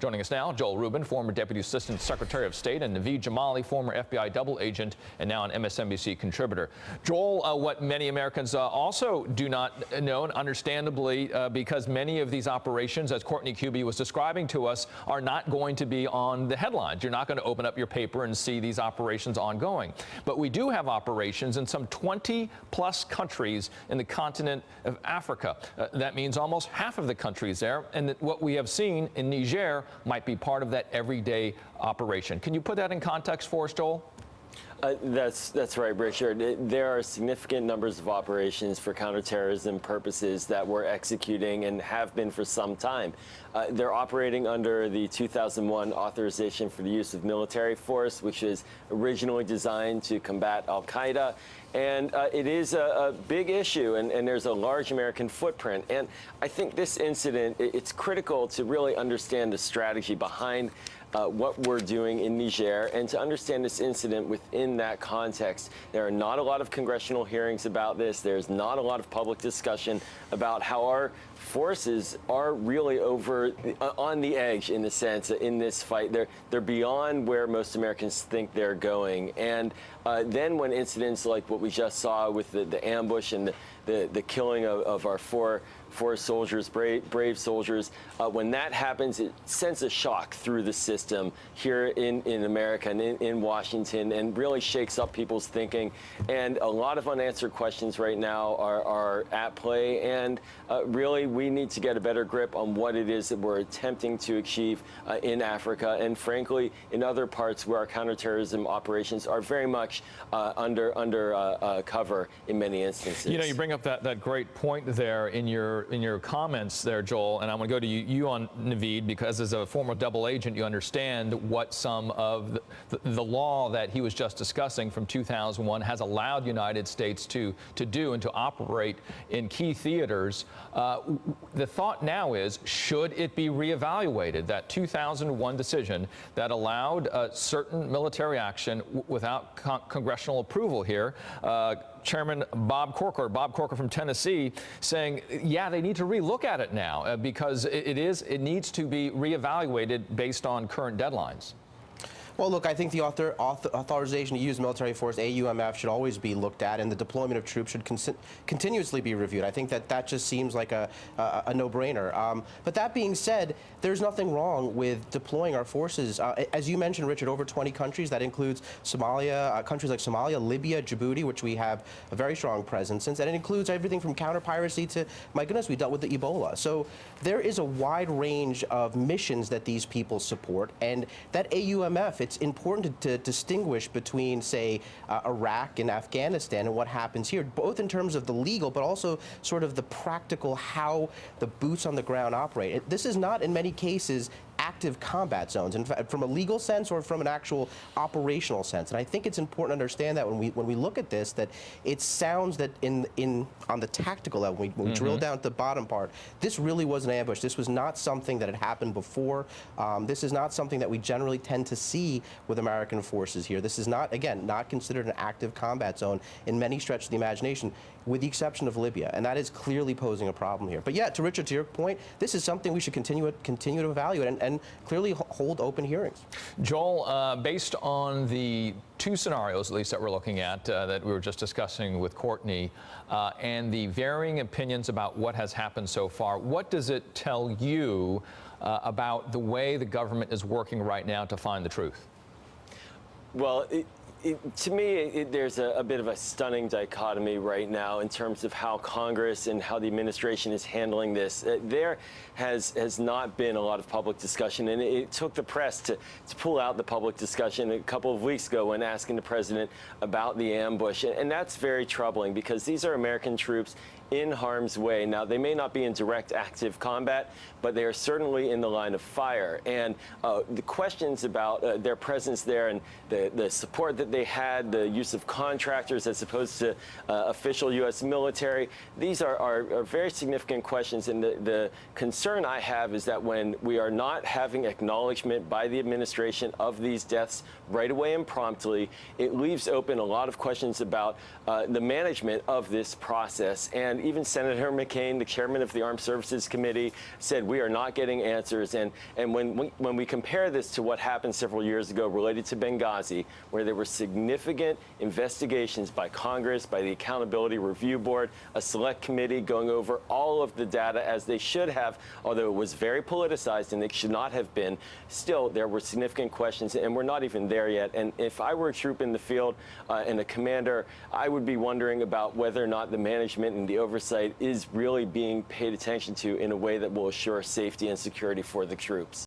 Joining us now, Joel Rubin, former Deputy Assistant Secretary of State, and Naveed Jamali, former FBI double agent and now an MSNBC contributor. Joel, what many Americans also do not know, and understandably, because many of these operations, as Courtney Kuby was describing to us, are not going to be on the headlines. You're not going to open up your paper and see these operations ongoing. But we do have operations in some 20-plus countries in the continent of Africa. That means almost half of the countries there, and that what we have seen in Niger might be part of that everyday operation. Can you put that in context for us, Joel? That's right, Richard. There are significant numbers of operations for counterterrorism purposes that we're executing and have been for some time. They're operating under the 2001 authorization for the use of military force, which is originally designed to combat al-Qaeda. And it is a big issue, and there's a large American footprint. And I think this incident, it's critical to really understand the strategy behind what we're doing in Niger, and to understand this incident within that context. There are not a lot of congressional hearings about this. There's not a lot of public discussion about how our forces are really on the edge, in a sense, in this fight. They're beyond where most Americans think they're going. And then when incidents like what we just saw with the ambush and the killing of our four soldiers, brave soldiers, when that happens, it sends a shock through the system here in America and in Washington, and really shakes up people's thinking. And a lot of unanswered questions right now are at play, and really we need to get a better grip on what it is that we're attempting to achieve in Africa, and frankly in other parts where our counterterrorism operations are very much under cover in many instances. You know, you bring up that great point there in your comments there, Joel, and I'm going to go to you on Naveed, because as a former double agent, you understand what some of the law that he was just discussing from 2001 has allowed United States to do and to operate in key theaters. The thought now is, should it be reevaluated? That 2001 decision that allowed certain military action without congressional approval here. Chairman Bob Corker from Tennessee, saying, yeah, they need to relook at it now because it needs to be reevaluated based on current deadlines. Well, look, I think the authorization to use military force, AUMF, should always be looked at, and the deployment of troops should continuously be reviewed. I think that just seems like a no-brainer. But that being said, there's nothing wrong with deploying our forces. As you mentioned, Richard, over 20 countries. That includes Somalia, countries like Somalia, Libya, Djibouti, which we have a very strong presence in, and it includes everything from counter-piracy to, my goodness, we dealt with the Ebola. So there is a wide range of missions that these people support, and that AUMF, it's important to distinguish between, say, Iraq and Afghanistan and what happens here, both in terms of the legal, but also sort of the practical, how the boots on the ground operate. This is not, in many cases, active combat zones, in fact, from a legal sense or from an actual operational sense. And I think it's important to understand that when we look at this, that it sounds that on the tactical level, when we drill down to the bottom part, this really was an ambush. This was not something that had happened before. This is not something that we generally tend to see with American forces here. This is not, again, not considered an active combat zone in many stretches of the imagination, with the exception of Libya, and that is clearly posing a problem here. But yeah, to Richard, to your point, this is something we should continue to evaluate and clearly hold open hearings. Joel, based on the two scenarios, at least, that we're looking at, that we were just discussing with Courtney, and the varying opinions about what has happened so far, what does it tell you about the way the government is working right now to find the truth? Well, to me, there's a bit of a stunning dichotomy right now in terms of how Congress and how the administration is handling this. There has not been a lot of public discussion, and it took the press to pull out the public discussion a couple of weeks ago when asking the president about the ambush. And that's very troubling, because these are American troops in harm's way. Now, they may not be in direct active combat, but they are certainly in the line of fire. And the questions about their presence there and the support that they had, the use of contractors as opposed to official U.S. military, these are very significant questions. And the concern I have is that when we are not having acknowledgement by the administration of these deaths right away and promptly, it leaves open a lot of questions about the management of this process. And And even Senator McCain, the chairman of the Armed Services Committee, said we are not getting answers. And when we compare this to what happened several years ago related to Benghazi, where there were significant investigations by Congress, by the Accountability Review Board, a select committee going over all of the data as they should have, although it was very politicized and it should not have been, still there were significant questions, and we're not even there yet. And if I were a troop in the field and a commander, I would be wondering about whether or not the management and the oversight is really being paid attention to in a way that will assure safety and security for the troops.